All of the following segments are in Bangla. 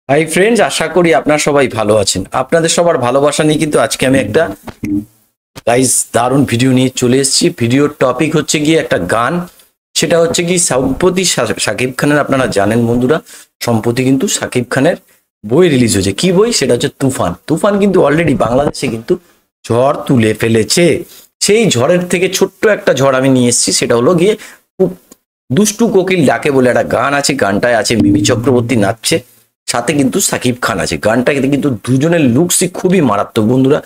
হাই ফ্রেন্ডস, আশা করি আপনারা সবাই ভালো আছেন। আপনাদের সবার ভালোবাসা নিয়ে কিন্তু আজকে আমি একটা গাইস দারুণ ভিডিও নিয়ে চলে এসেছি। ভিডিওর টপিক হচ্ছে গিয়ে একটা গান, সেটা হচ্ছে কি সম্প্রতি শাকিব খানের, আপনারা জানেন বন্ধুরা, সম্প্রতি কিন্তু শাকিব খানের বই রিলিজ হয়েছে। কি বই? সেটা হচ্ছে তুফান। তুফান কিন্তু অলরেডি বাংলাদেশে কিন্তু ঝড় তুলে ফেলেছে। সেই ঝড়ের থেকে ছোট্ট একটা ঝড় আমি নিয়ে এসেছি, সেটা হলো গিয়ে দুষ্টু কোকিল ডাকে বলে একটা গান আছে। গানটায় আছে মিমি চক্রবর্তী নাচছে, সাথে কিন্তু সাকিব খান আছে। গানটা কিন্তু দুজনের লুকসই খুবই মারাত্মক বন্ধুরা।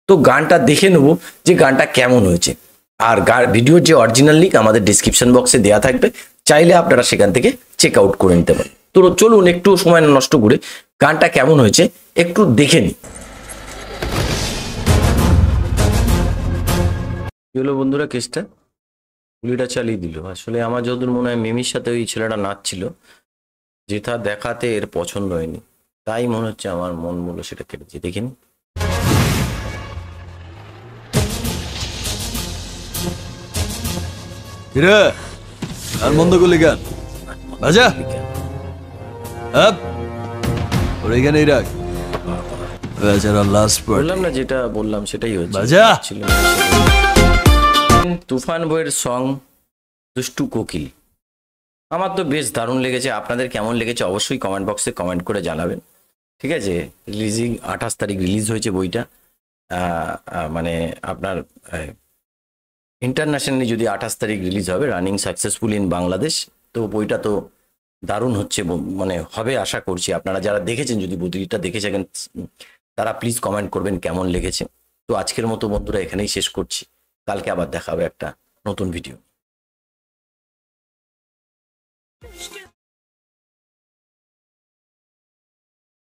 তো গানটা দেখে নেবো যে গানটা কেমন হয়েছে। আর ভিডিওর যে অরিজিনাল লিঙ্ক আমাদের ডিসক্রিপশন বক্সে দেওয়া থাকবে, চাইলে আপনারা সেখান থেকে চেক আউট করে নিতে পারেন। তো চলুন একটু সময় নষ্ট করে গানটা কেমন হয়েছে একটু দেখে নিই। কি হলো বন্ধুরা, কেসটা গুলিটা চালিয়ে দিল। আসলে আমার যতদূর মনে হয় মিমির সাথে ওই ছেলেটা নাচছিল, যেটা দেখাতে এর পছন্দ হয়নি, তাই মনে হচ্ছে আমার মন বললো সেটা কেটেছে। দেখিনি কিরে আর মন্দ করলি গান বাজা আপ ওর এখানেই রাখ। বেচারা লাস্ট পার্ট বললাম না, যেটা বললাম সেটাই হচ্ছে। বাজা। ছিল তুফান বইয়ের সং দুষ্টু কোকিল। আমার তো বেশ দারুণ লেগেছে। আপনাদের কেমন লেগেছে অবশ্যই কমেন্ট বক্সে কমেন্ট করে জানাবেন। ঠিক আছে, রিলিজিং 28 তারিখ রিলিজ হয়েছে বইটা। মানে আপনার ইন্টারন্যাশনালি যদি 28 তারিখ রিলিজ হবে, রানিং সাকসেসফুল ইন বাংলাদেশ। তো বইটা তো দারুণ হচ্ছে, মানে হবে আশা করছি। আপনারা যারা দেখেছেন, যদি বইটা দেখেছেন, তারা প্লিজ কমেন্ট করবেন কেমন লেগেছে। তো আজকের মতো বন্ধুরা এখানেই শেষ করছি। কালকে আবার দেখা হবে একটা নতুন ভিডিও।